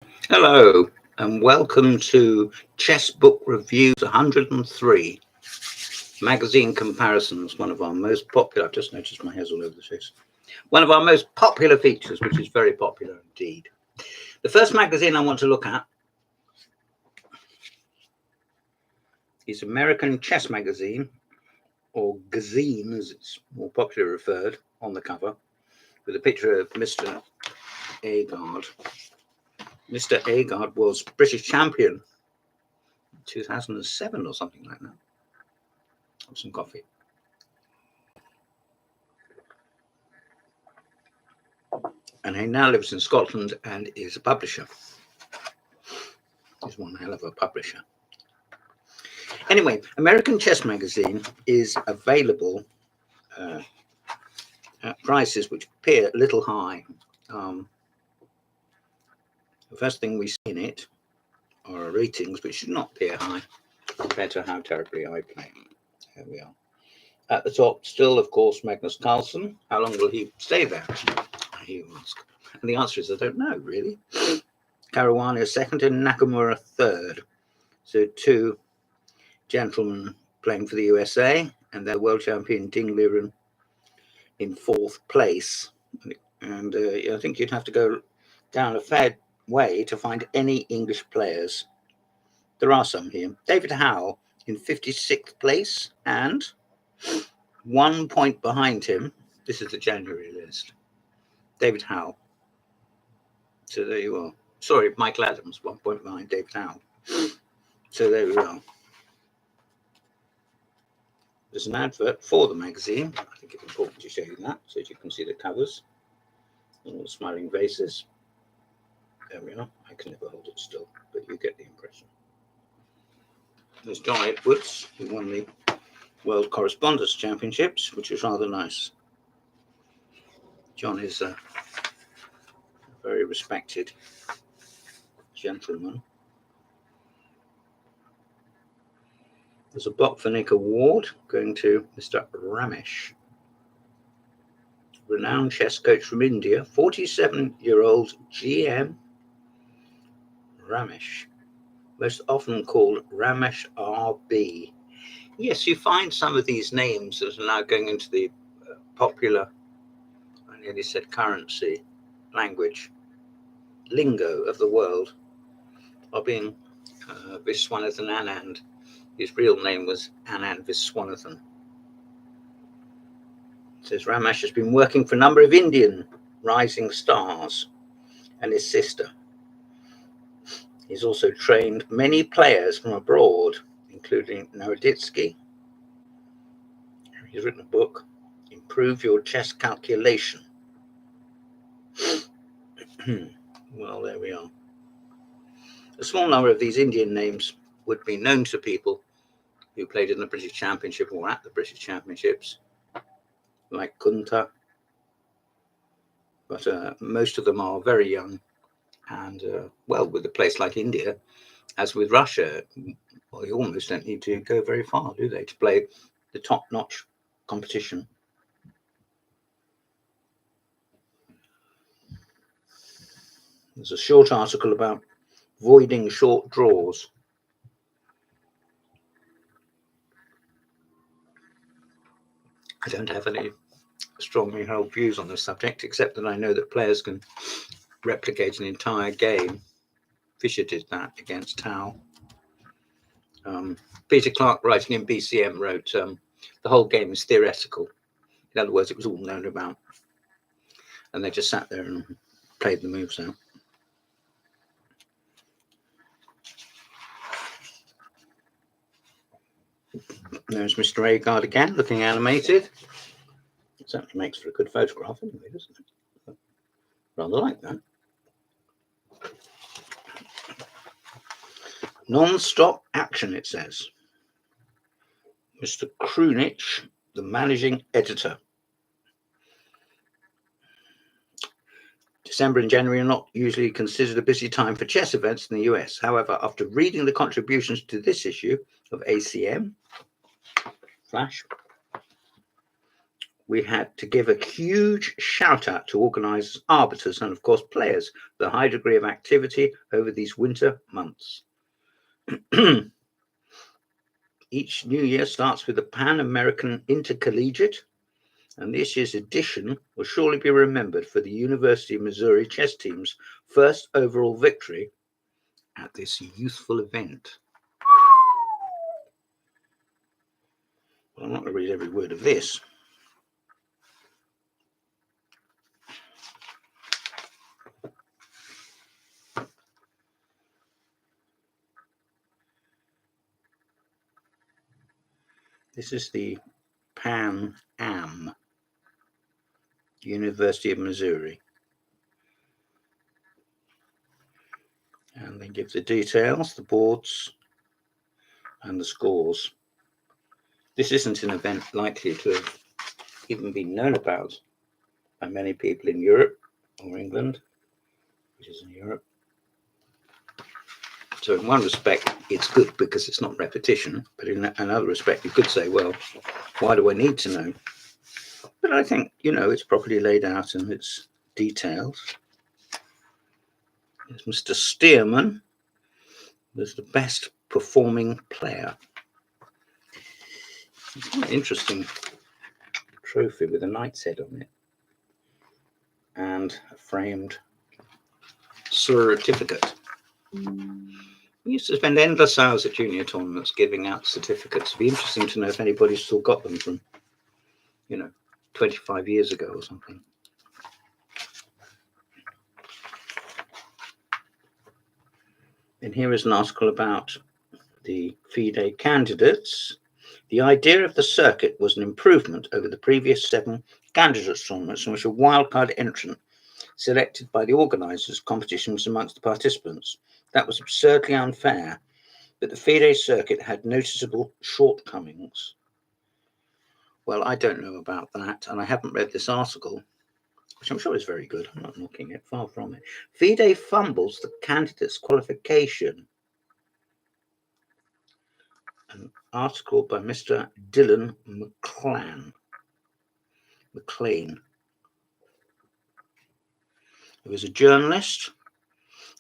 Hello, and welcome to Chess Book Reviews 103 magazine comparisons. One of our most popular, I've just noticed my hair's all over the face. One of our most popular features, which is very popular indeed. The first magazine I want to look at is American Chess Magazine, or Gazine as it's more popularly referred, on the cover, with a picture of Mr. Agard. Mr. Agard was British champion in 2007 or something like that. Have some coffee. And he now lives in Scotland and is a publisher. He's one hell of a publisher. Anyway, American Chess Magazine is available at prices which appear a little high. The first thing we see in it are ratings which should not appear high compared to how terribly I play. Here we are. At the top, still, of course, Magnus Carlsen. How long will he stay there? You ask. And the answer is I don't know, really. Caruana is second and Nakamura third. So two gentlemen playing for the USA, and their world champion Ding Liren in fourth place. And I think you'd have to go down a fair way to find any English players. There are some here. David Howe in 56th place, and 1 point behind him. This is the January list. David Howe. So there you are. Sorry, Michael Adams, 1 point behind David Howe. So there we are. There's an advert for the magazine. I think it's important to show you that so that you can see the covers and all the smiling faces. There we are. I can never hold it still, but you get the impression. There's John Edwards, who won the World Correspondence Championships, which is rather nice. John is a very respected gentleman. There's a Botvinnik Award going to Mr. Ramesh, renowned chess coach from India, 47-year-old GM Ramesh, most often called Ramesh RB. Yes, you find some of these names that are now going into the popular, I nearly said currency, language, lingo of the world, are being Viswanathan Anand. His real name was Anand Viswanathan. It says Ramesh has been working for a number of Indian rising stars and his sister. He's also trained many players from abroad, including Naroditsky. He's written a book, Improve Your Chess Calculation. Well, there we are. A small number of these Indian names would be known to people who played in the British Championship or at the British Championships, like Kunta. But most of them are very young. And, well, with a place like India, as with Russia, well, you almost don't need to go very far, do they, to play the top-notch competition. There's a short article about voiding short draws. I don't have any strongly held views on this subject, except that I know that players can replicate an entire game. Fischer did that against Tao. Peter Clark, writing in BCM, wrote, the whole game is theoretical. In other words, it was all known about. And they just sat there and played the moves out. There's Mr. Agard again, looking animated. It certainly makes for a good photograph anyway, doesn't it? Rather like that. Non-stop action, it says. Mr. Krunich, the managing editor. December and January are not usually considered a busy time for chess events in the US. However, after reading the contributions to this issue of ACM, Flash, we had to give a huge shout out to organisers, arbiters, and of course players for the high degree of activity over these winter months. Each new year starts with the Pan American Intercollegiate, and this year's edition will surely be remembered for the University of Missouri chess team's first overall victory at this youthful event. Well, I'm not going to read every word of this. This is the Pan Am, University of Missouri. And they give the details, the boards, and the scores. This isn't an event likely to have even been known about by many people in Europe or England, which is in Europe. So in one respect, it's good because it's not repetition, but in another respect, you could say, well, why do I need to know? But I think, it's properly laid out and it's detailed. There's Mr. Stearman was the best performing player. It's quite an interesting trophy with a knight's head on it and a framed certificate. We used to spend endless hours at junior tournaments giving out certificates. It'd be interesting to know if anybody's still got them from, 25 years ago or something. And here is an article about the FIDE candidates. The idea of the circuit was an improvement over the previous 7 candidates tournaments in which a wildcard entrant selected by the organisers' competition was amongst the participants. That was absurdly unfair, but the FIDE circuit had noticeable shortcomings. Well, I don't know about that, and I haven't read this article, which I'm sure is very good. I'm not knocking it, far from it. FIDE fumbles the candidate's qualification. An article by Mr. Dylan McLean, who is a journalist.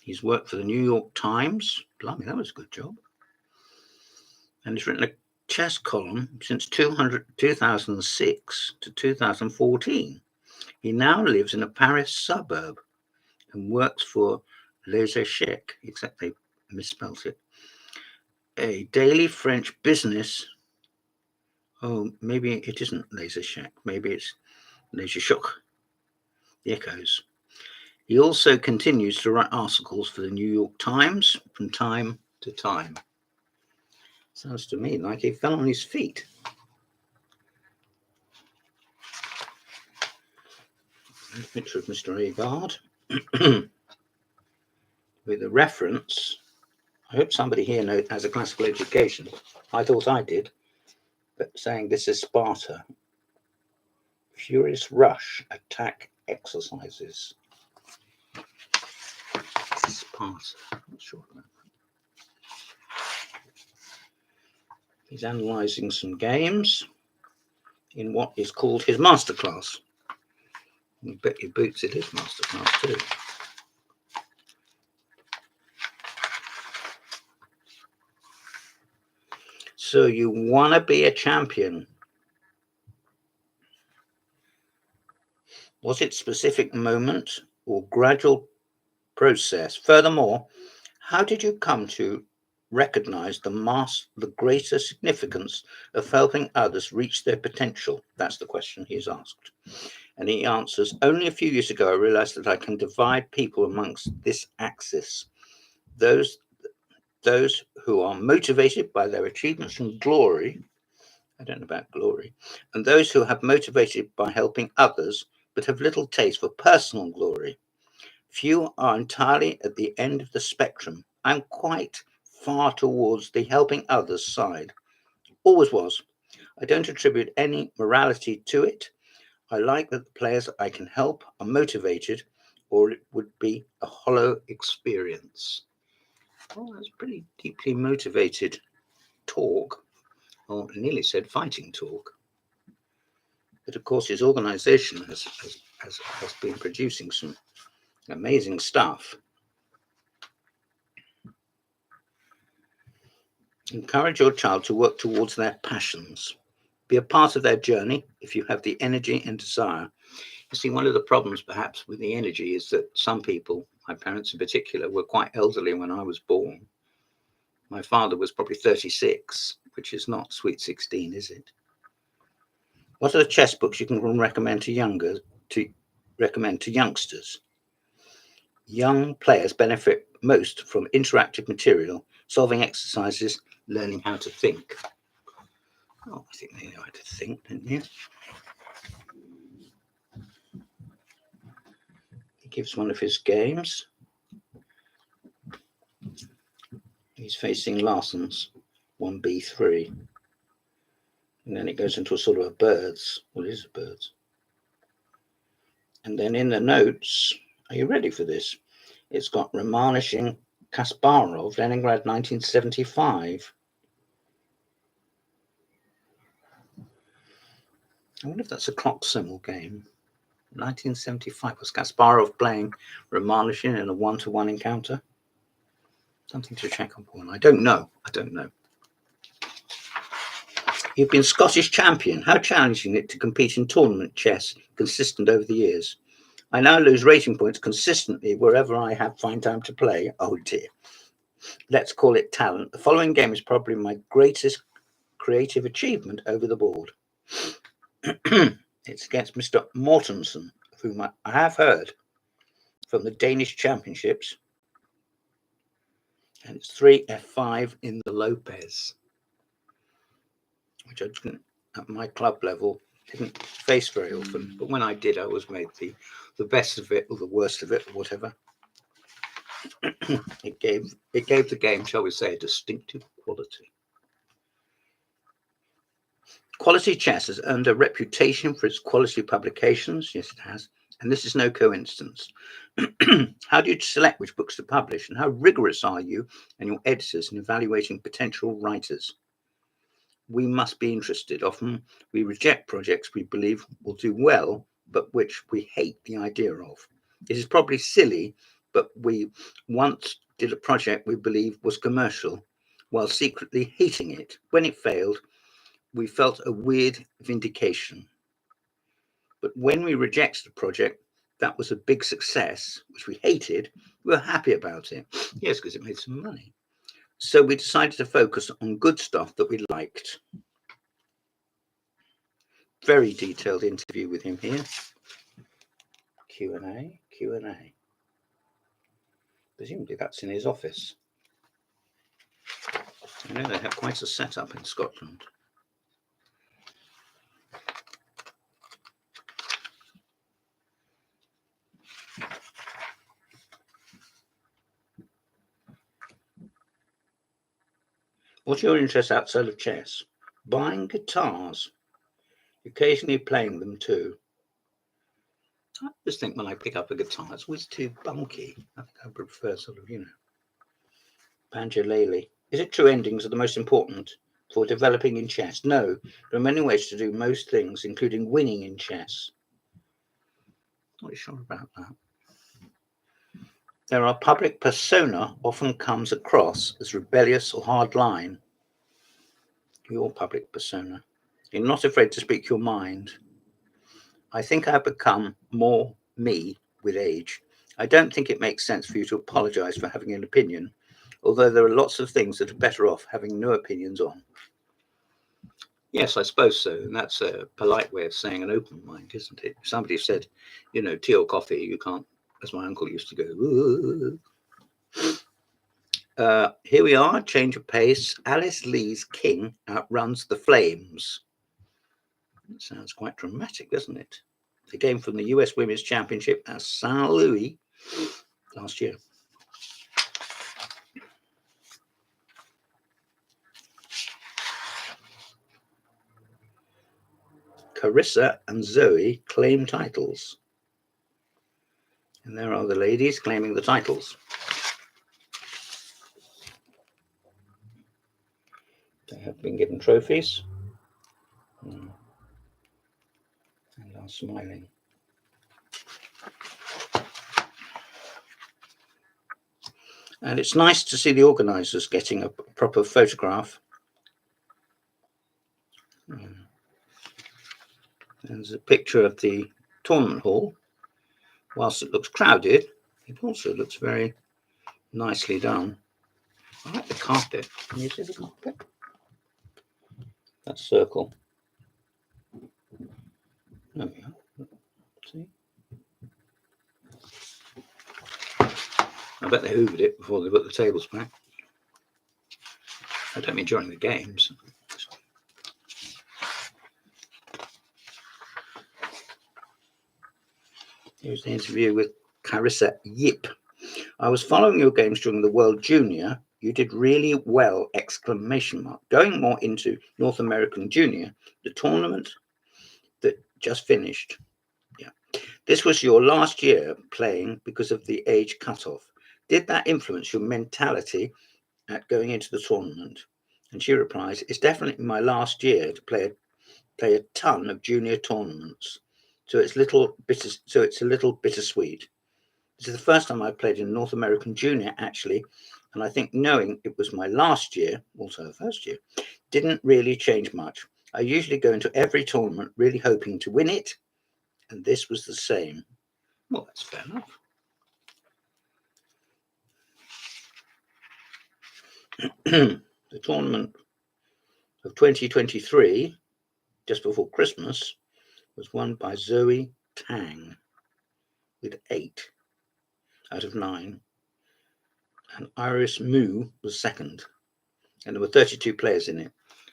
He's worked for the New York Times. Blimey, that was a good job. And he's written a chess column since 2006 to 2014. He now lives in a Paris suburb and works for Les Échecs, except they misspelt it, a daily French business. Oh, maybe it isn't Les Échecs. Maybe it's Les Échecs, the Echoes. He also continues to write articles for the New York Times from time to time. Sounds to me like he fell on his feet. A picture of Mr. Agard with a reference. I hope somebody here has a classical education. I thought I did, but saying this is Sparta. Furious rush attack exercises. Sparta. I'm not sure about that. He's analysing some games in what is called his masterclass. You bet your boots it is masterclass too. So you want to be a champion. Was it specific moment or gradual process? Furthermore, how did you come to recognize the greater significance of helping others reach their potential? That's the question he's asked. And he answers, only a few years ago, I realized that I can divide people amongst this axis. Those who are motivated by their achievements and glory, I don't know about glory, and those who have motivated by helping others, but have little taste for personal glory. Few are entirely at the end of the spectrum. I'm quite far towards the helping others side. Always was. I don't attribute any morality to it. I like that the players I can help are motivated, or it would be a hollow experience. Well, that's pretty deeply motivated talk, or nearly said fighting talk. But of course, his organisation has been producing some amazing stuff. Encourage your child to work towards their passions. Be a part of their journey if you have the energy and desire. You see, one of the problems perhaps with the energy is that some people, my parents in particular, were quite elderly when I was born. My father was probably 36, which is not sweet 16, is it? What are the chess books you can recommend to youngsters? Young players benefit most from interactive material, solving exercises, learning how to think. Oh, I think they know how to think, don't you? He gives one of his games. He's facing Larsen's 1b3. And then it goes into a sort of a birds. What is a birds? And then in the notes, are you ready for this? It's got Ramanujan Kasparov, Leningrad 1975. I wonder if that's a clock symbol game. 1975 was Kasparov playing Ramanujan in a one-to-one encounter. Something to check up on. I don't know. You've been Scottish champion. How challenging it to compete in tournament chess, consistent over the years. I now lose rating points consistently wherever I find time to play. Oh dear. Let's call it talent. The following game is probably my greatest creative achievement over the board. It's against Mr. Mortensen, of whom I have heard from the Danish championships. And it's 3F5 in the Lopez, which I didn't, at my club level, didn't face very often. But when I did, I always made the best of it or the worst of it or whatever. It gave the game, shall we say, a distinctive quality. Quality Chess has earned a reputation for its quality publications. Yes, it has. And this is no coincidence. How do you select which books to publish, and how rigorous are you and your editors in evaluating potential writers? We must be interested. Often we reject projects we believe will do well, but which we hate the idea of. It is probably silly, but we once did a project we believe was commercial while secretly hating it. When it failed, we felt a weird vindication. But when we rejected a project that was a big success, which we hated, we were happy about it. Yes, because it made some money. So we decided to focus on good stuff that we liked. Very detailed interview with him here. Q&A. Presumably that's in his office. I know they have quite a setup in Scotland. What's your interest outside of chess? Buying guitars. Occasionally playing them too. I just think when I pick up a guitar, it's always too bulky. I prefer sort of, banjolele. Is it true endings are the most important for developing in chess? No, there are many ways to do most things, including winning in chess. Not really sure about that. There are public persona often comes across as rebellious or hardline. Your public persona. You're not afraid to speak your mind. I think I've become more me with age. I don't think it makes sense for you to apologize for having an opinion, although there are lots of things that are better off having no opinions on. Yes, I suppose so. And that's a polite way of saying an open mind, isn't it? If somebody said, tea or coffee, you can't, as my uncle used to go, here we are, change of pace. Alice Lee's king outruns the flames. It sounds quite dramatic, doesn't it? The game from the US Women's Championship at St. Louis last year. Carissa and Zoe claim titles. And there are the ladies claiming the titles. They have been given trophies. smiling. And it's nice to see the organisers getting a proper photograph. There's a picture of the tournament hall. Whilst it looks crowded, it also looks very nicely done. I like the carpet. Can you see the carpet? That circle. There we are. See? I bet they hoovered it before they put the tables back. I don't mean during the games. Here's the interview with Carissa Yip. I was following your games during the World Junior. You did really well, exclamation mark. Going more into North American Junior, the tournament that just finished. Yeah. This was your last year playing because of the age cutoff. Did that influence your mentality at going into the tournament? And she replies, it's definitely my last year to play a ton of junior tournaments. So it's a little bittersweet. This is the first time I played in North American Junior, actually, and I think knowing it was my last year, also the first year, didn't really change much. I usually go into every tournament really hoping to win it, and this was the same. Well, that's fair enough. The tournament of 2023, just before Christmas, was won by Zoe Tang with 8 out of 9. And Iris Mu was second. And there were 32 players in it,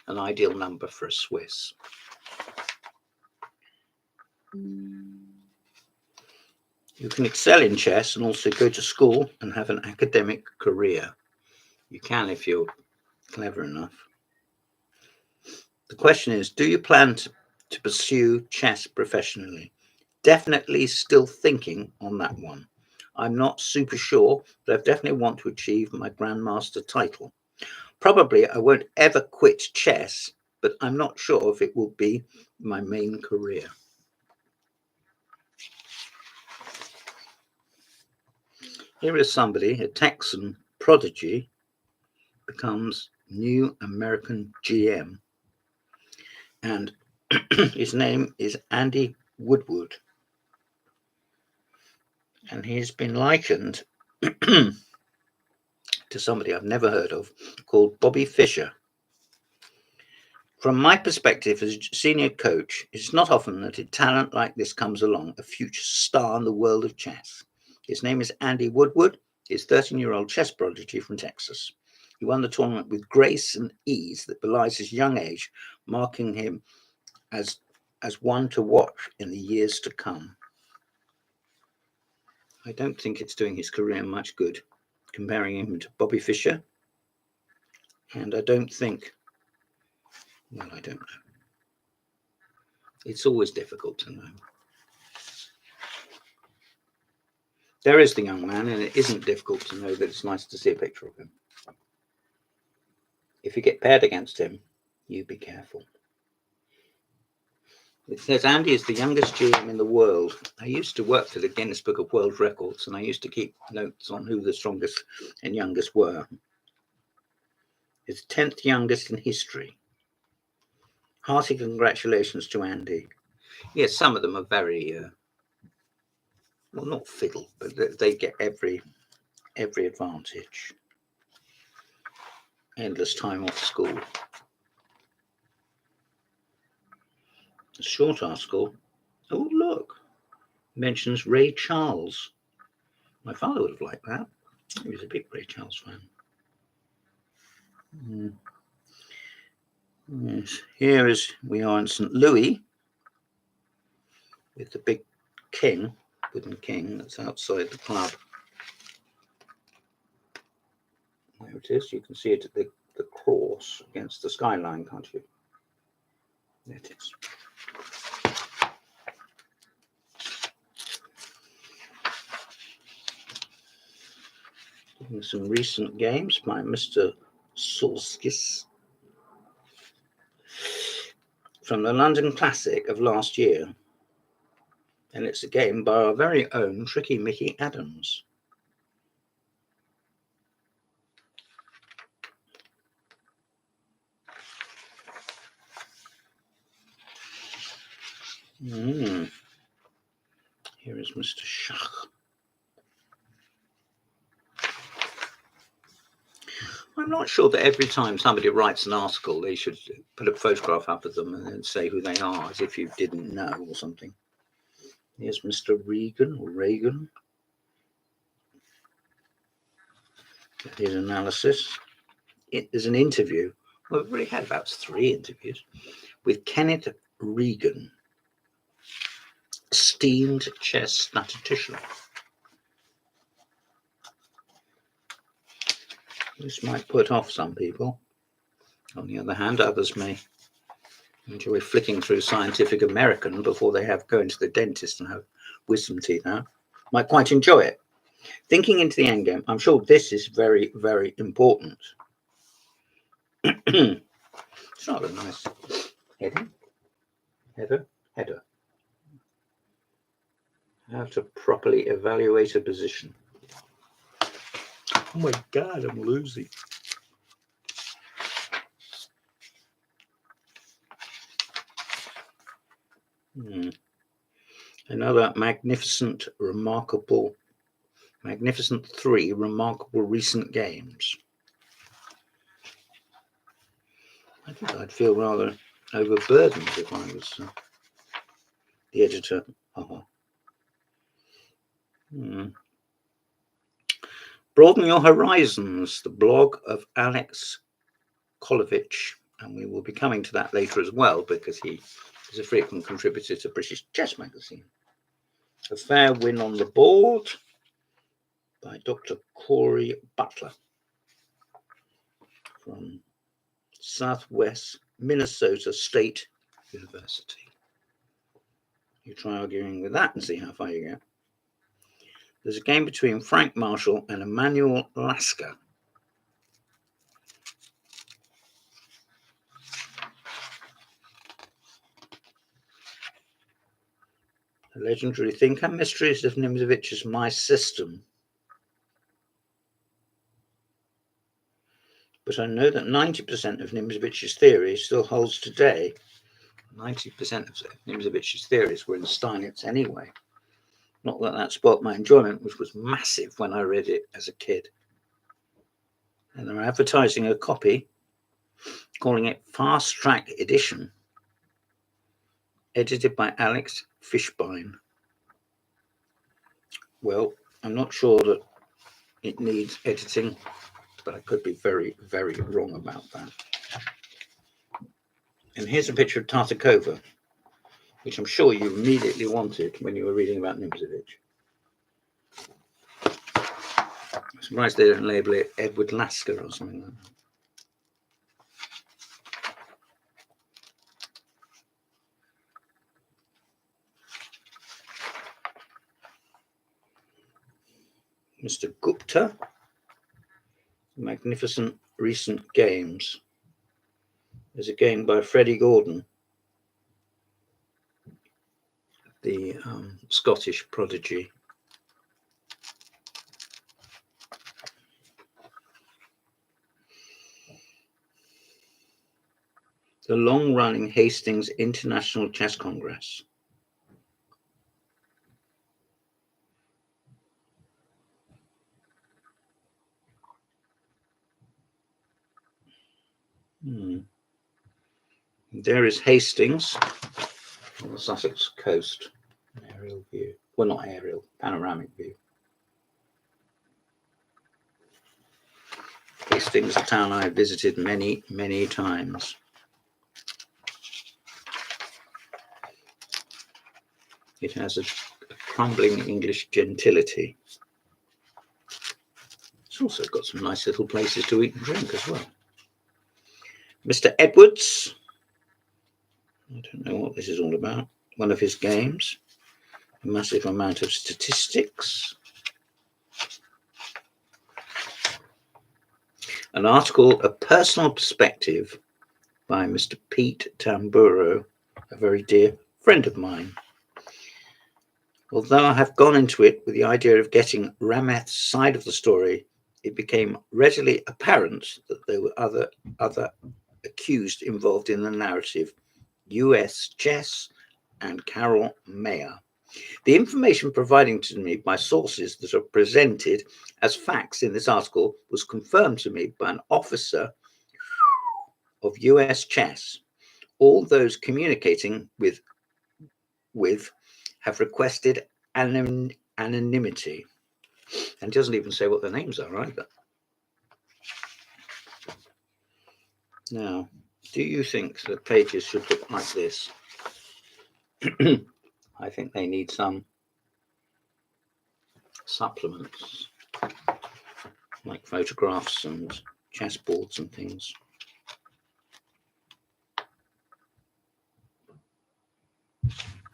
an ideal number for a Swiss. You can excel in chess and also go to school and have an academic career. You can if you're clever enough. The question is, do you plan to pursue chess professionally? Definitely still thinking on that one. I'm not super sure, but I definitely want to achieve my Grandmaster title. Probably I won't ever quit chess, but I'm not sure if it will be my main career. Here is somebody, a Texan prodigy, becomes new American GM. And his name is Andy Woodward. And he's been likened to somebody I've never heard of called Bobby Fischer. From my perspective as senior coach, it's not often that a talent like this comes along, a future star in the world of chess. His name is Andy Woodward. He's a 13-year-old chess prodigy from Texas. He won the tournament with grace and ease that belies his young age, marking him as one to watch in the years to come. I don't think it's doing his career much good, comparing him to Bobby Fischer. And I don't think, well, I don't know. It's always difficult to know. There is the young man, and it isn't difficult to know that it's nice to see a picture of him. If you get paired against him, you be careful. It says Andy is the youngest GM in the world. I used to work for the Guinness Book of World Records, and I used to keep notes on who the strongest and youngest were. It's 10th youngest in history. Hearty congratulations to Andy. Yes, some of them are very, well, not fiddle, but they get every advantage. Endless time off school. A short article. Oh, look. Mentions Ray Charles. My father would have liked that. He was a big Ray Charles fan. Yes. Here we are in St. Louis with the big king, wooden king that's outside the club. There it is. You can see it at the cross against the skyline, can't you? There it is. Some recent games by Mr. Solskis from the London Classic of last year. And it's a game by our very own Tricky Mickey Adams. Here is Mr. Schach. I'm not sure that every time somebody writes an article, they should put a photograph up of them and then say who they are, as if you didn't know or something. Here's Mr. Regan or Reagan. His analysis. There's an interview. Well, we've already had about 3 interviews with Kenneth Regan, esteemed chess statistician. This might put off some people. On the other hand, others may enjoy flicking through Scientific American before they have going to the dentist and have wisdom teeth out. Might quite enjoy it. Thinking into the endgame, I'm sure this is very, very important. It's not a nice header. How to properly evaluate a position. Oh my God, I'm losing. Another magnificent 3 remarkable recent games. I think I'd feel rather overburdened if I was the editor. Broaden Your Horizons, the blog of Alex Kolovich, and we will be coming to that later as well because he is a frequent contributor to British Chess Magazine. A Fair Win on the Board by Dr. Corey Butler from Southwest Minnesota State University. You try arguing with that and see how far you get. There's a game between Frank Marshall and Emmanuel Lasker. The legendary thinker, Mysteries of Nimzovich's My System. But I know that 90% of Nimzovich's theory still holds today. 90% of Nimzovich's theories were in Steinitz anyway. Not that that spoilt my enjoyment, which was massive when I read it as a kid. And they're advertising a copy, calling it Fast Track Edition, edited by Alex Fishbein. Well, I'm not sure that it needs editing, but I could be very, very wrong about that. And here's a picture of Tartakova, which I'm sure you immediately wanted when you were reading about Nimzovich. I'm surprised they don't label it Edward Lasker or something like that. Mr. Gupta, magnificent recent games. There's a game by Freddie Gordon, the Scottish prodigy. The long-running Hastings International Chess Congress. There is Hastings on the Sussex coast. An aerial view. Well, not aerial, panoramic view. Hastings, a town I have visited many, many times. It has a crumbling English gentility. It's also got some nice little places to eat and drink as well. Mr. Edwards. I don't know what this is all about. One of his games. A massive amount of statistics. An article, A Personal Perspective by Mr. Pete Tamburo, a very dear friend of mine. Although I have gone into it with the idea of getting Rameth's side of the story, it became readily apparent that there were other accused involved in the narrative, US Chess and Carol Mayer. The information provided to me by sources that are presented as facts in this article was confirmed to me by an officer of US Chess. All those communicating with have requested anonymity, and doesn't even say what their names are either. Now, do you think that pages should look like this? I think they need some supplements, like photographs and chessboards and things.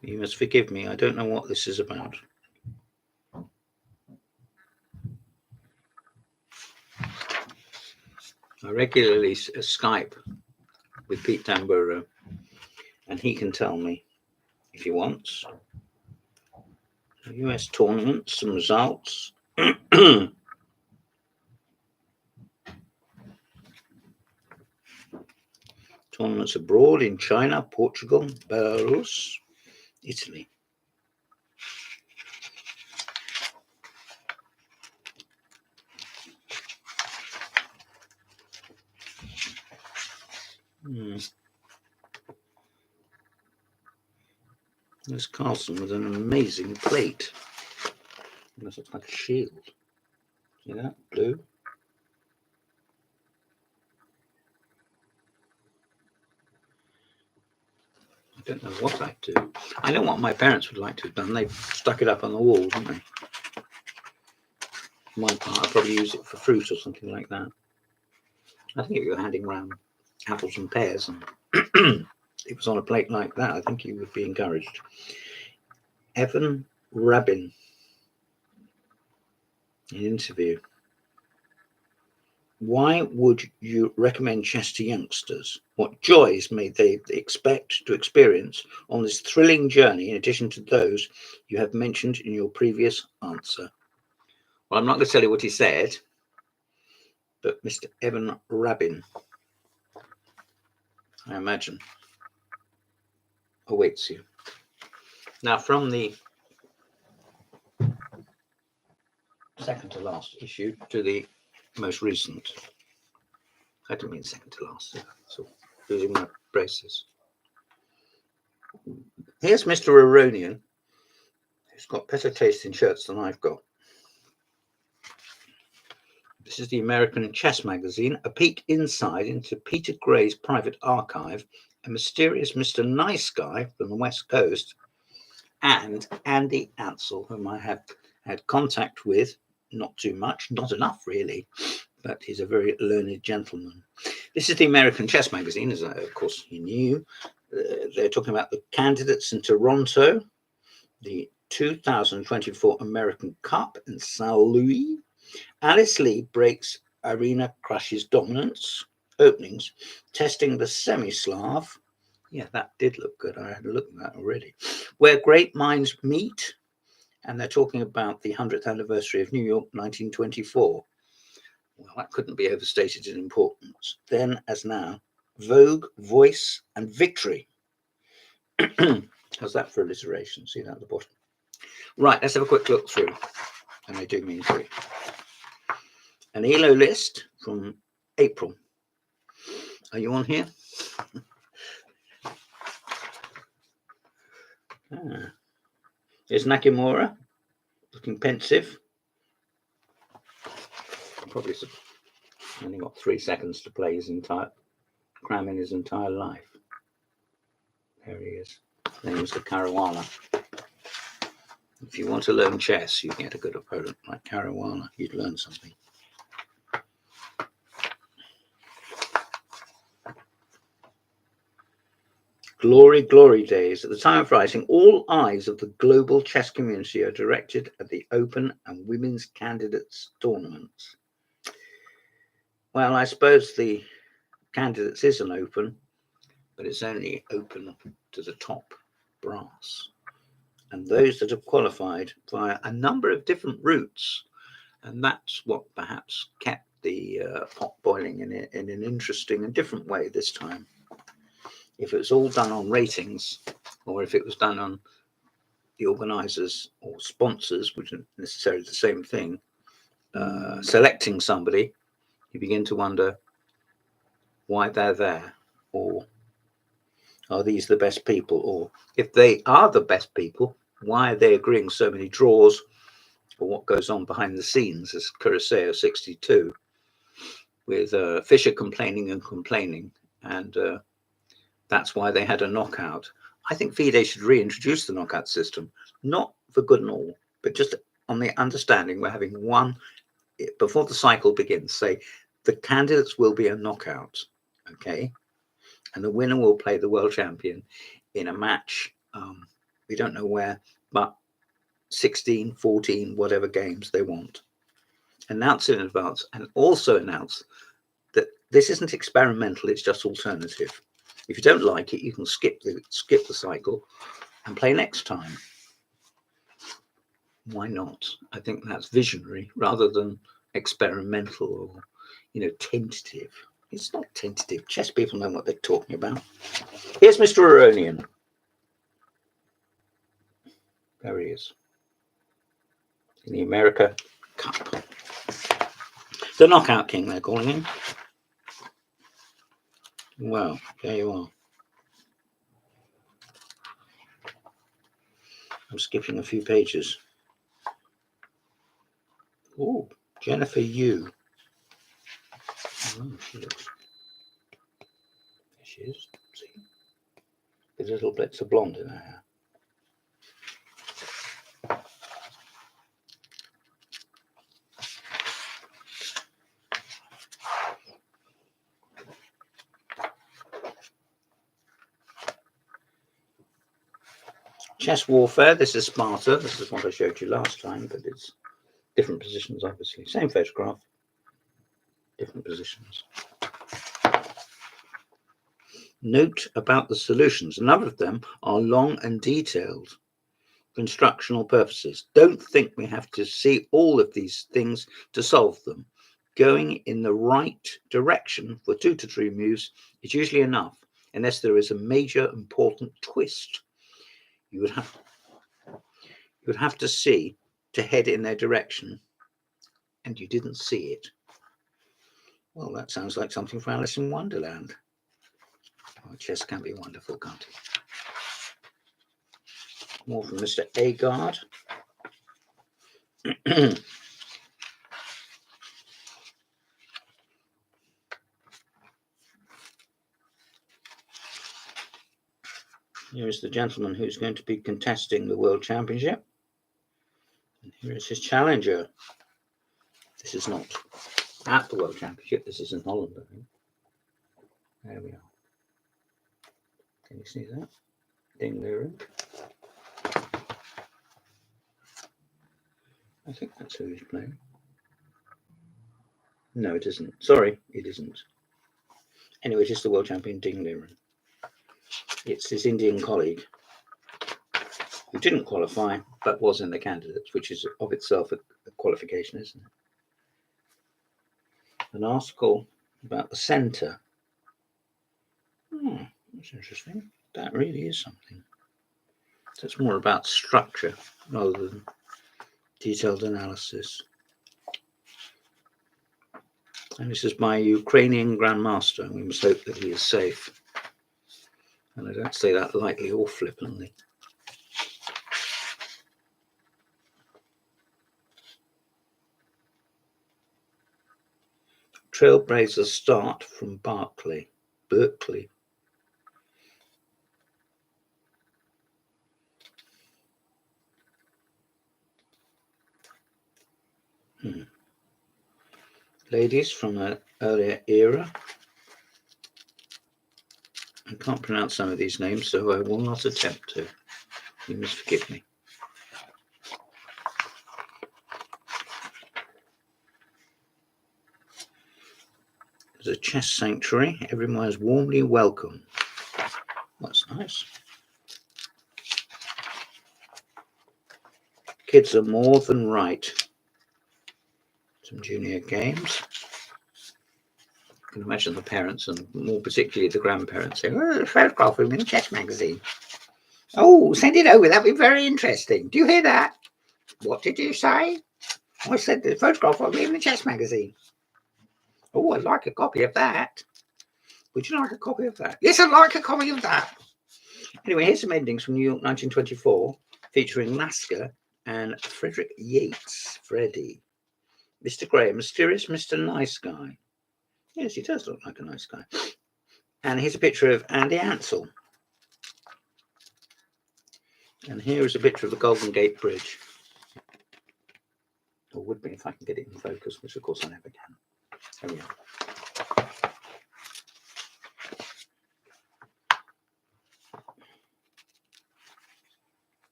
You must forgive me, I don't know what this is about. I regularly Skype with Pete Tamburo, and he can tell me, if he wants, US tournaments and results. Tournaments abroad in China, Portugal, Belarus, Italy. There's Carlson with an amazing plate. This looks like a shield. See that? Blue. I don't know what I'd do. I know what my parents would like to have done. They stuck it up on the wall, didn't they? For my part, I'd probably use it for fruit or something like that. I think if you were handing around apples and pears and it was on a plate like that, I think you would be encouraged. Evan Rabin, an interview. Why would you recommend chess to youngsters? What joys may they expect to experience on this thrilling journey in addition to those you have mentioned in your previous answer? Well, I'm not going to tell you what he said, but Mr. Evan Rabin, I imagine, awaits you. Now, from the second to last issue to the most recent, I don't mean second to last, so losing my braces. Here's Mr. Aronian, who's got better taste in shirts than I've got. This is the American Chess Magazine, a peek inside into Peter Gray's private archive, a mysterious Mr. Nice Guy from the West Coast, and Andy Ansel, whom I have had contact with, not too much, not enough really, but he's a very learned gentleman. This is the American Chess Magazine, as of course you knew. They're talking about the candidates in Toronto, the 2024 American Cup in Saint Louis. Alice Lee breaks Irina Krush's openings, testing the semi-Slav. Yeah, that did look good. I had a look at that already. Where great minds meet, and they're talking about the 100th anniversary of New York, 1924. Well, that couldn't be overstated in importance. Then, as now, Vogue, Voice, and Victory. How's that for alliteration? See that at the bottom? Right, let's have a quick look through. And I do mean three. An ELO list from April. Are you on here? There's Nakamura, looking pensive. Probably only got 3 seconds to play cramming his entire life. There he is. Then Mr. Caruana. If you want to learn chess, you get a good opponent like Caruana. You'd learn something. Glory, glory days. At the time of writing, all eyes of the global chess community are directed at the Open and Women's Candidates tournaments. Well, I suppose the Candidates is an open, but it's only open to the top brass. and those that have qualified via a number of different routes. And that's what perhaps kept the pot boiling in an interesting and different way this time. If it was all done on ratings, or if it was done on the organisers or sponsors, which isn't necessarily the same thing, selecting somebody, you begin to wonder why they're there, or are these the best people? Or if they are the best people, why are they agreeing so many draws, or what goes on behind the scenes, as Curacao 62, with Fisher complaining and complaining, and that's why they had a knockout. I think FIDE should reintroduce the knockout system, not for good and all, but just on the understanding we're having one, before the cycle begins, say the candidates will be a knockout, okay? And the winner will play the world champion in a match. We don't know where, but 16, 14, whatever games they want. Announce it in advance, and also announce that this isn't experimental, it's just alternative. If you don't like it, you can skip the cycle and play next time. Why not? I think that's visionary rather than experimental or tentative. It's not tentative. Chess people know what they're talking about. Here's Mr. Aronian. There he is. In the America Cup. The Knockout King, they're calling him. Well, there you are. I'm skipping a few pages. Oh, Jennifer Yu. Oh, she looks. There she is. See? With little bits of blonde in her hair. Chess Warfare. This is Sparta. This is what I showed you last time, but it's different positions, obviously. Same photograph, different positions. Note about the solutions. A number of them are long and detailed for instructional purposes. Don't think we have to see all of these things to solve them. Going in the right direction for 2 to 3 moves is usually enough, unless there is a major important twist. You would have to see to head in their direction, and you didn't see it. Well, that sounds like something for Alice in Wonderland. Oh, chess can be wonderful, can't it? More from Mr. Agard. Here is the gentleman who's going to be contesting the World Championship. And here is his challenger. This is not at the World Championship. This is in Holland, I think. There we are. Can you see that? Ding there. I think that's who he's playing. No, it isn't. Sorry, it isn't. Anyway, it is the world champion Ding Liren. It's his Indian colleague who didn't qualify but was in the candidates, which is of itself a qualification, isn't it? An article about the centre. That's interesting. That really is something. So it's more about structure rather than detailed analysis. And this is my Ukrainian grandmaster. We must hope that he is safe. And I don't say that lightly or flippantly. Trailblazer start from Berkeley. Ladies from an earlier era. I can't pronounce some of these names, so I will not attempt to. You must forgive me. There's a chess sanctuary. Everyone is warmly welcome. That's nice. Kids are more than right. Some junior games. I can imagine the parents and more particularly the grandparents saying, "Oh, a photograph of him in a chess magazine. Oh, send it over. That'd be very interesting. Do you hear that? What did you say? I said the photograph of him in a chess magazine. Oh, I'd like a copy of that. Would you like a copy of that? Yes, I'd like a copy of that." Anyway, here's some endings from New York 1924 featuring Lasker and Frederick Yates. Freddie. Mr. Gray, a mysterious Mr. Nice Guy. Yes, he does look like a nice guy. And here's a picture of Andy Ansell. And here is a picture of the Golden Gate Bridge. Or would be if I can get it in focus, which of course I never can. There we are.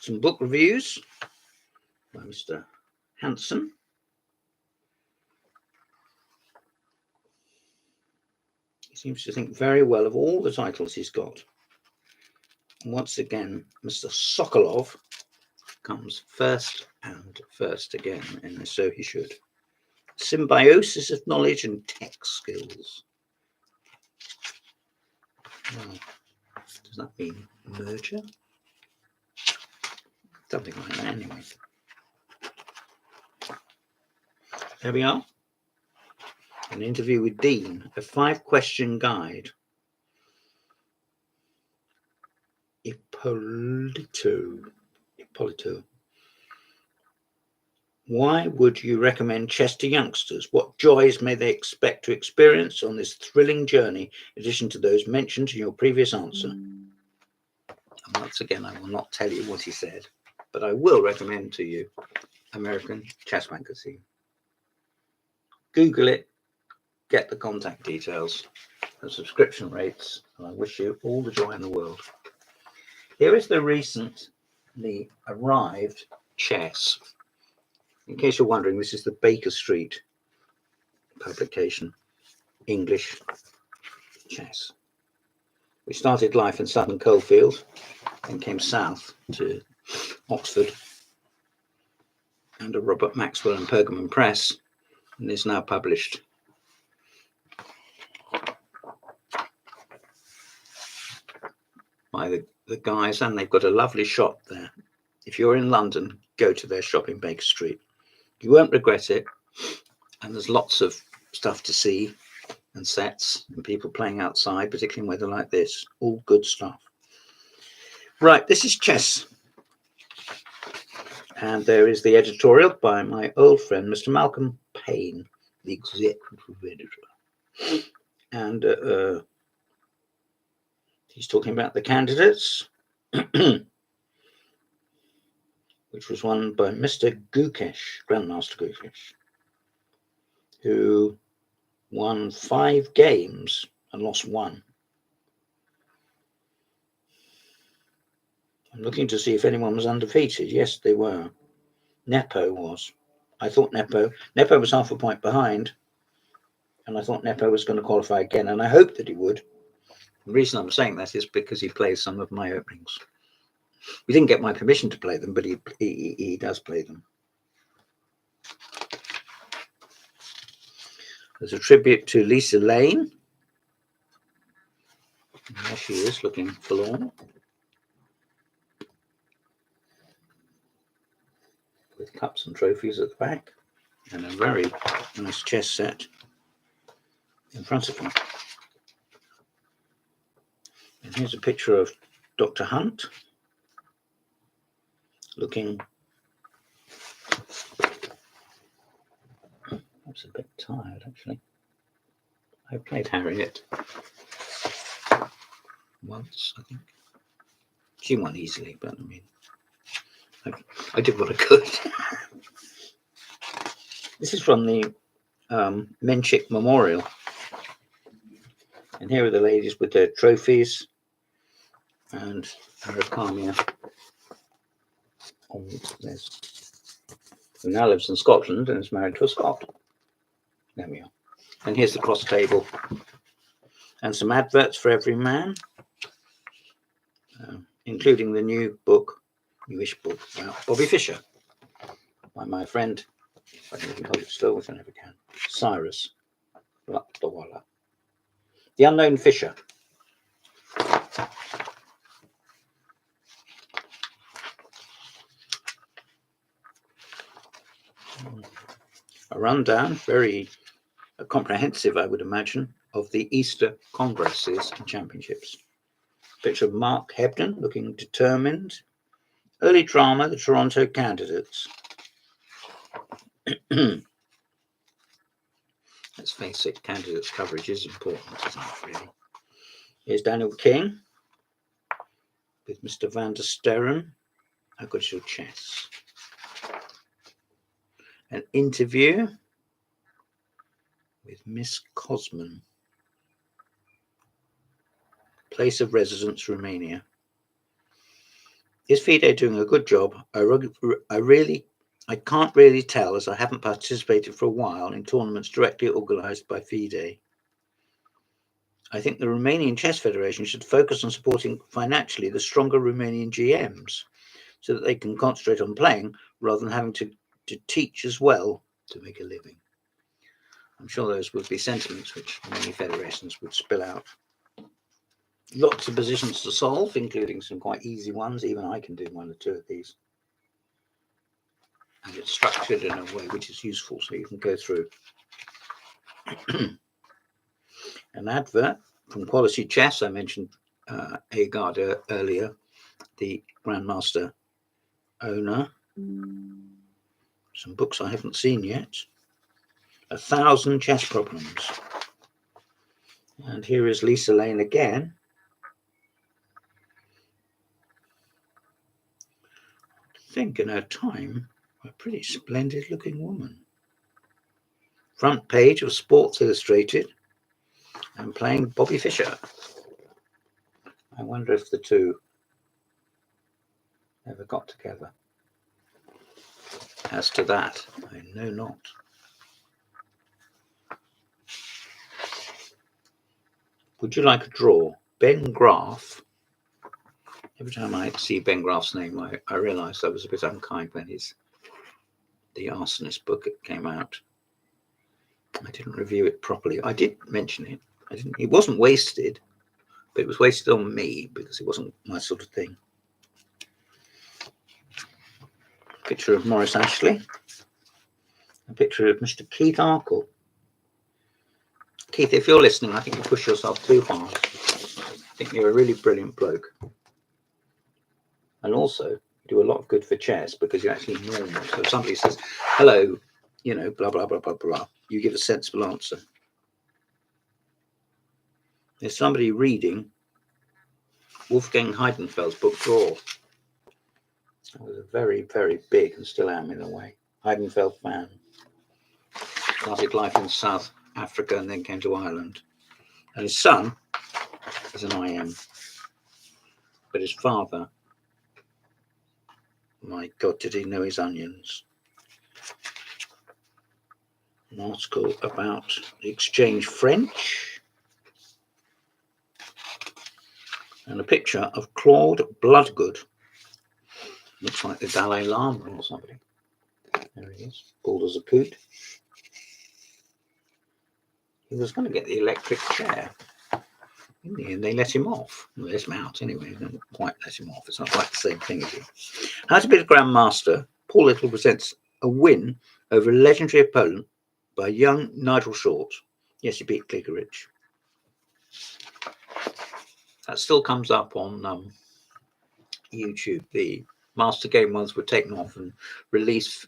Some book reviews by Mr. Hanson. He seems to think very well of all the titles he's got. And once again, Mr. Sokolov comes first and first again, and so he should. Symbiosis of knowledge and tech skills. Well, does that mean merger? Something like that, anyway. There we are. An interview with Dean, a 5-question guide. Ippolito. Why would you recommend chess to youngsters? What joys may they expect to experience on this thrilling journey, in addition to those mentioned in your previous answer? And once again, I will not tell you what he said, but I will recommend to you American Chess Magazine. Google it, get the contact details, the subscription rates, and I wish you all the joy in the world. Here is the recently arrived chess. In case you're wondering, this is the Baker Street publication, English chess. We started life in Southern Coalfield and came south to Oxford under Robert Maxwell and Pergamon Press, and is now published by the guys, and they've got a lovely shop there. If you're in London, go to their shop in Baker Street. You won't regret it, and there's lots of stuff to see and sets and people playing outside, particularly in weather like this. All good stuff. Right, this is chess, and there is the editorial by my old friend Mr. Malcolm Payne, the executive editor, and he's talking about the candidates, which was won by Mr. Gukesh, Grandmaster Gukesh, who won 5 games and lost 1. I'm looking to see if anyone was undefeated. Yes, they were. Nepo was. I thought Nepo was half a point behind, and I thought Nepo was going to qualify again, and I hoped that he would. The reason I'm saying that is because he plays some of my openings. We didn't get my permission to play them, but he does play them. There's a tribute to Lisa Lane. There she is, looking forlorn, with cups and trophies at the back, and a very nice chess set in front of her. And here's a picture of Dr. Hunt, looking, I'm a bit tired actually. I played Harriet once, I think. She won easily, but I mean, I did what I could. This is from the Menchik Memorial. And here are the ladies with their trophies, and Aracamia, who now lives in Scotland and is married to a Scot. There we are. And here's the cross table, and some adverts for every man, including the new book newish book about Bobby Fischer by my friend, if I can hold it still, which I never can, Cyrus Lapdawala. The Unknown Fisher. A rundown, very comprehensive, I would imagine, of the Easter Congresses and Championships. Picture of Mark Hebden looking determined. Early drama, the Toronto candidates. Let's face it, candidates coverage is important, isn't it, really? Here's Daniel King with Mr. Van der Sterren. How good is your chess? An interview with Miss Cosman. Place of residence, Romania. Is FIDE doing a good job? I can't really tell, as I haven't participated for a while in tournaments directly organised by FIDE. I think the Romanian Chess Federation should focus on supporting financially the stronger Romanian GMs so that they can concentrate on playing rather than having to teach as well to make a living. I'm sure those would be sentiments which many federations would spill out. Lots of positions to solve, including some quite easy ones. Even I can do one or two of these. And it's structured in a way which is useful, so you can go through. An advert from Quality Chess. I mentioned Agard earlier, the Grandmaster owner. Some books I haven't seen yet. 1,000 Chess Problems. And here is Lisa Lane again. I think in her time, a pretty splendid looking woman. Front page of Sports Illustrated and playing Bobby Fischer. I wonder if the two ever got together. As to that, I know not. Would you like a draw? Ben Graff. Every time I see Ben Graff's name, I realise I was a bit unkind when the Arsonist book came out. I didn't review it properly. I did mention it. It wasn't wasted, but it was wasted on me because it wasn't my sort of thing. Picture of Maurice Ashley. A picture of Mr. Keith Arkle. Keith, if you're listening, I think you push yourself too hard. I think you're a really brilliant bloke. And also, you do a lot of good for chess because you're actually normal. So if somebody says, hello, blah, blah, blah, blah, blah, you give a sensible answer. There's somebody reading Wolfgang Heidenfeld's book, Draw. I was a very, very big, and still am in a way, Heidenfeld fan. Started life in South Africa and then came to Ireland. And his son is an IM. But his father, my God, did he know his onions? An article about the Exchange French. And a picture of Claude Bloodgood. Looks like the Dalai Lama or something. There he is, bald as a coot. He was going to get the electric chair. In the end, they let him off. Well, let him out anyway. They didn't quite let him off. It's not quite the same thing, is it? How to Beat a Grandmaster. Paul Little presents a win over a legendary opponent by young Nigel Short. Yes, he beat Kligerich. That still comes up on YouTube. The Master Game ones were taken off and released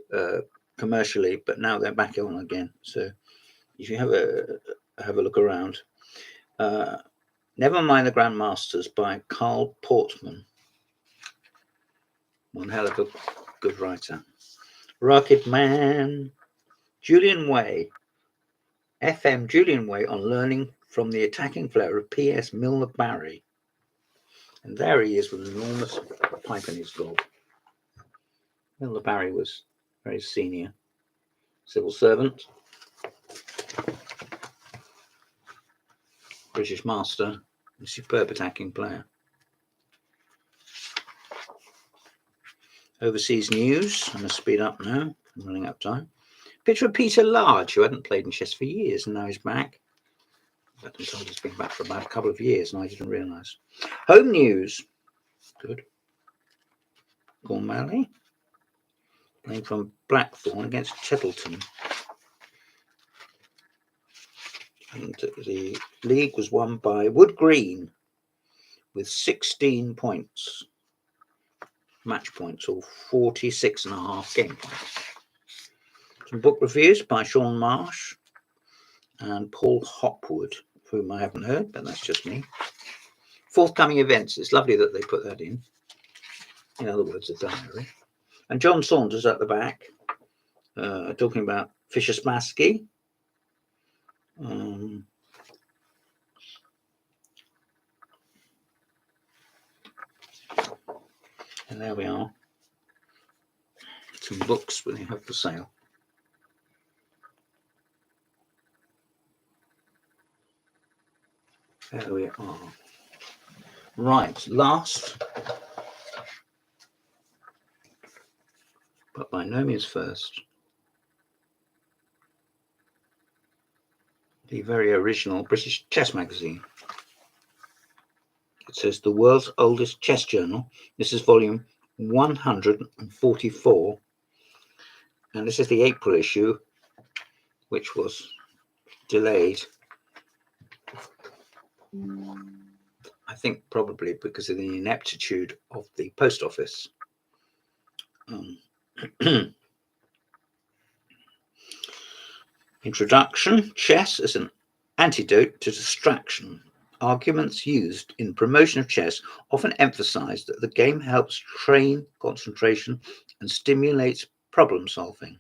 commercially, but now they're back on again. So if you have a look around. Never Mind the Grandmasters by Carl Portman. One hell of a good writer. Rocket Man. Julian Way. FM Julian Way on learning from the attacking flair of P.S. Milner Barry. And there he is with an enormous pipe in his gob. Milner Barry was very senior civil servant. British master. A superb attacking player. Overseas news. I must speed up now. I'm running out of time. Picture of Peter Large, who hadn't played in chess for years, and now he's back. I've been told he's been back for about a couple of years, and I didn't realise. Home news. Good. Gormley playing from Blackthorn against Chettleton. And the league was won by Wood Green with 16 points, match points, or 46.5 game points. Some book reviews by Sean Marsh and Paul Hopwood, whom I haven't heard, but that's just me. Forthcoming events. It's lovely that they put that in. In other words, a diary. And John Saunders at the back, talking about Fisher Smasky. And there we are. Some books we have for sale. There we are. Right, last, but by no means first, the very original British chess magazine. It says the world's oldest chess journal. This is volume 144, and this is the April issue, which was delayed, I think probably because of the ineptitude of the post office. Introduction. Chess as an antidote to distraction. Arguments used in promotion of chess often emphasize that the game helps train concentration and stimulates problem solving.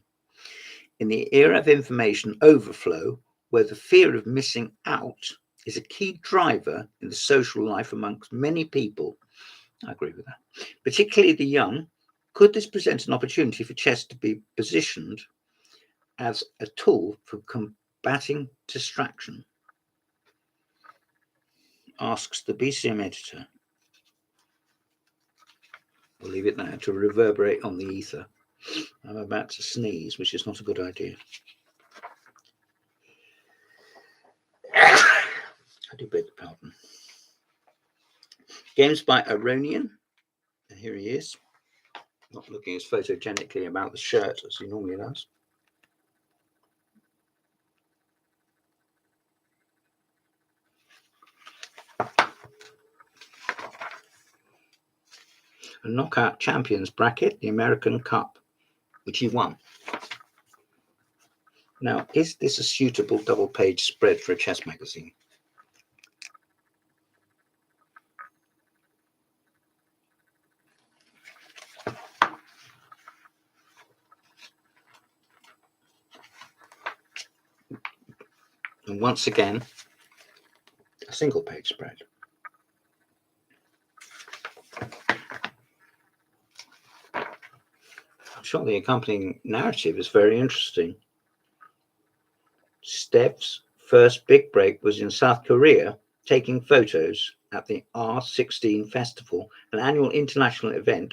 In the era of information overflow, where the fear of missing out is a key driver in the social life amongst many people, I agree with that, particularly the young, could this present an opportunity for chess to be positioned as a tool for combating distraction? Asks the BCM editor. We'll leave it there to reverberate on the ether. I'm about to sneeze, which is not a good idea. I do beg your pardon. Games by Aronian. And here he is. Not looking as photogenically about the shirt as he normally does. A knockout champions bracket, the American Cup, which he won. Now, is this a suitable double-page spread for a chess magazine? And once again, a single-page spread. I'm sure the accompanying narrative is very interesting. Stev's first big break was in South Korea, taking photos at the R16 Festival, an annual international event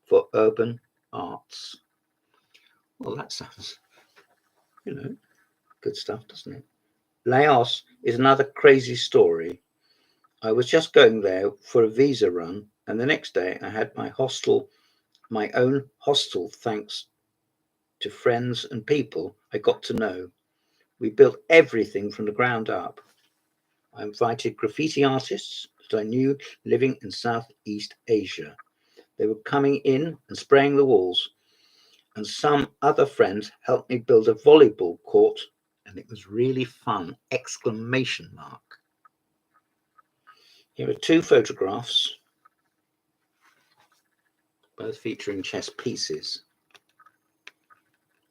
for urban arts. Well, that sounds, good stuff, doesn't it? Laos is another crazy story. I was just going there for a visa run, and the next day I had my own hostel, thanks to friends and people I got to know. We built everything from the ground up. I invited graffiti artists that I knew living in Southeast Asia. They were coming in and spraying the walls, and some other friends helped me build a volleyball court, and it was really fun! ! Here are two photographs, both featuring chess pieces.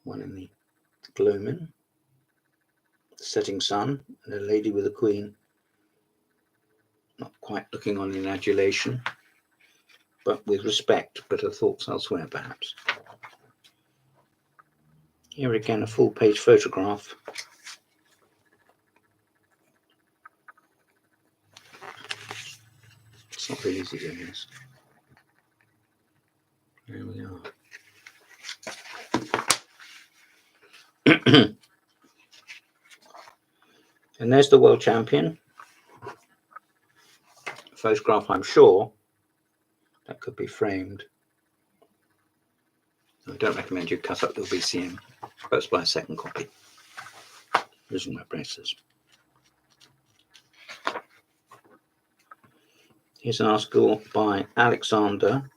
One in the gloaming, the setting sun, and a lady with a queen, not quite looking on in adulation, but with respect, but her thoughts elsewhere, perhaps. Here again, a full-page photograph. It's not very easy doing this. There we are. And there's the world champion. Photograph, I'm sure, that could be framed. I don't recommend you cut up your BCM. First buy a second copy. Losing my braces. Here's an article by Alexander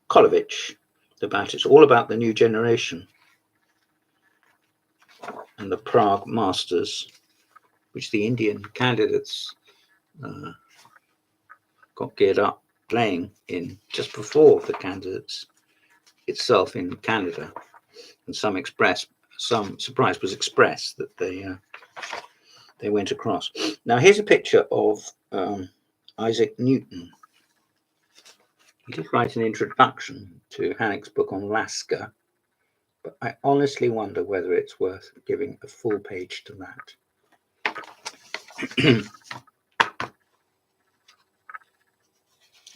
Kolovich about it's all about the new generation and the Prague Masters, which the Indian candidates got geared up playing in just before the candidates itself in Canada, and some surprise was expressed that they went across. Now here's a picture of Isaac Newton. He did write an introduction to Hannick's book on Lasker, but I honestly wonder whether it's worth giving a full page to that.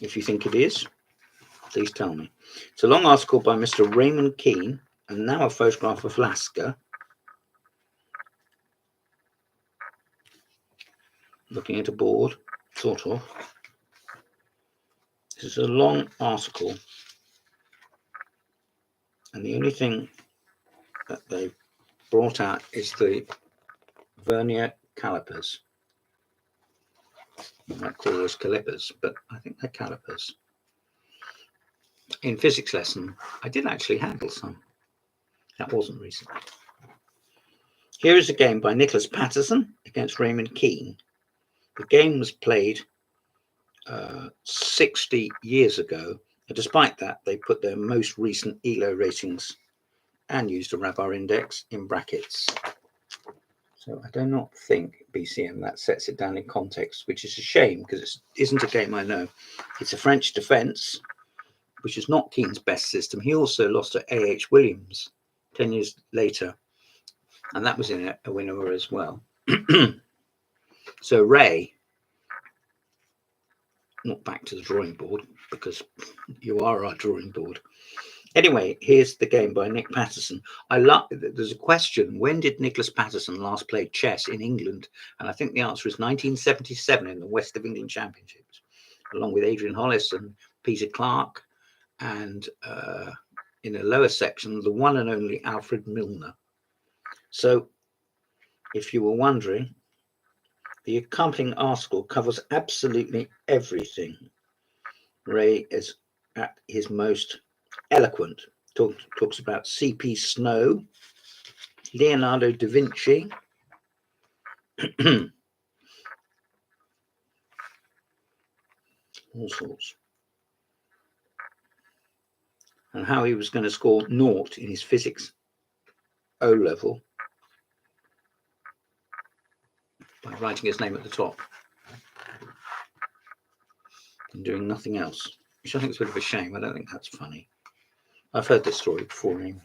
If you think it is, please tell me. It's a long article by Mr. Raymond Keane, and now a photograph of Lasker. Looking at a board, sort of. This is a long article, and the only thing that they've brought out is the vernier calipers. You might call those calipers, but I think they're calipers. In physics lesson, I did actually handle some. That wasn't recent. Here is a game by Nicholas Patterson against Raymond Keane. The game was played 60 years ago. And despite that, they put their most recent ELO ratings and used a Rabar index in brackets. So I do not think BCM that sets it down in context, which is a shame because it isn't a game I know. It's a French defence, which is not Keane's best system. He also lost to A.H. Williams 10 years later, and that was in a winner as well. So Ray, not back to the drawing board because you are our drawing board. Anyway, here's the game by Nick Patterson. There's a question, when did Nicholas Patterson last play chess in England? And I think the answer is 1977 in the West of England Championships, along with Adrian Hollis and Peter Clark, and in a lower section, the one and only Alfred Milner. So if you were wondering, the accompanying article covers absolutely everything. Ray is at his most eloquent, talks about C.P. Snow, Leonardo da Vinci, all sorts, and how he was going to score naught in his physics O level by writing his name at the top and doing nothing else, which I think is a bit of a shame. I don't think that's funny. I've heard this story before anyway.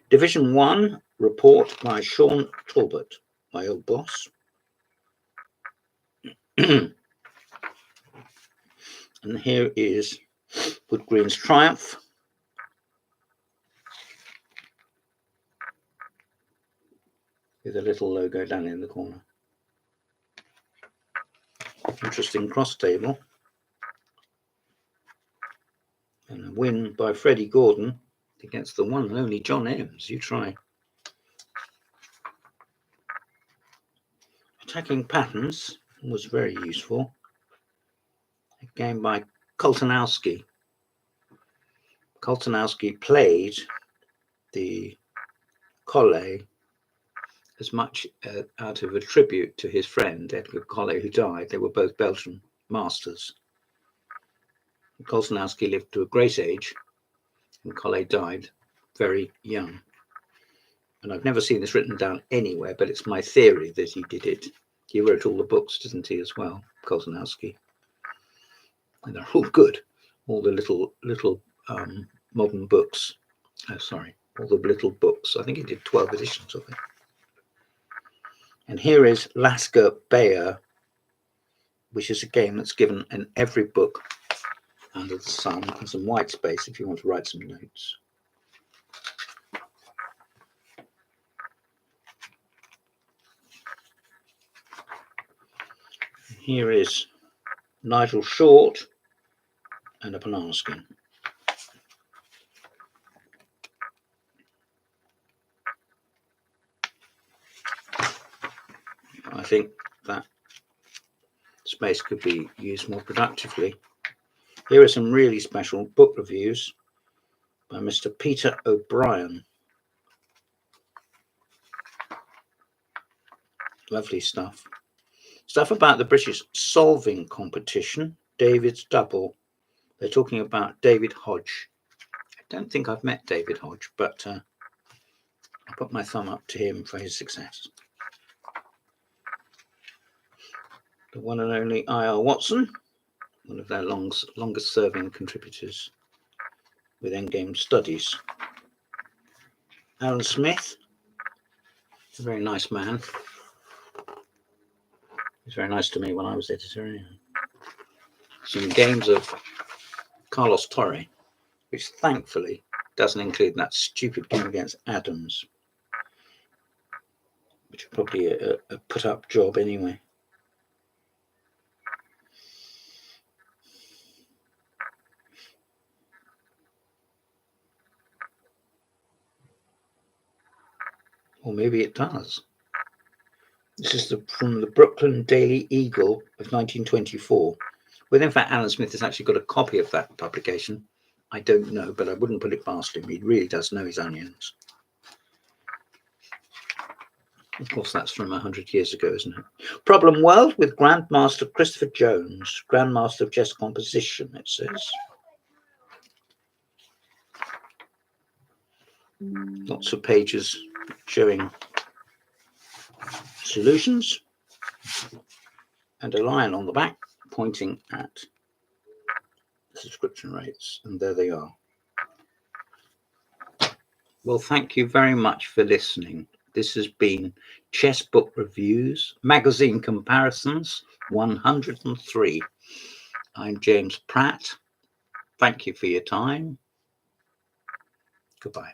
Division 1 report by Sean Talbot, my old boss. And here is Wood Green's Triumph. With a little logo down in the corner. Interesting cross table. And a win by Freddie Gordon against the one and only John Ems. You try. Attacking Patterns was very useful. A game by Koltanowski. Koltanowski played the Collet as much out of a tribute to his friend Edgar Collet, who died. They were both Belgian masters. Koltanowski lived to a great age, and Collet died very young. And I've never seen this written down anywhere, but it's my theory that he did it. He wrote all the books, didn't he, as well, Koltanowski? And they're all good. All the little modern books. Oh, sorry, all the little books. I think he did 12 editions of it. And here is Lasker Bayer, which is a game that's given in every book under the sun, and some white space if you want to write some notes. Here is Nigel Short and a banana skin. I think that space could be used more productively. Here are some really special book reviews by Mr. Peter O'Brien. Lovely stuff. Stuff about the British solving competition, David's Double. They're talking about David Hodge. I don't think I've met David Hodge, but I put my thumb up to him for his success. The one and only I.R. Watson, one of their longest serving contributors with Endgame Studies. Alan Smith, a very nice man. He was very nice to me when I was editor. Some games of Carlos Torre, which thankfully doesn't include that stupid game against Adams, which is probably a put-up job anyway. Or maybe it does. This is from the Brooklyn Daily Eagle of 1924. Whether in fact Alan Smith has actually got a copy of that publication, I don't know, but I wouldn't put it past him. He really does know his onions. Of course, that's from 100 years ago, isn't it? Problem World with Grandmaster Christopher Jones, Grandmaster of Chess Composition, it says. Lots of pages showing solutions and a lion on the back pointing at subscription rates, and there they are. Well, thank you very much for listening. This has been Chess Book Reviews, Magazine Comparisons 103. I'm James Pratt. Thank you for your time. Goodbye.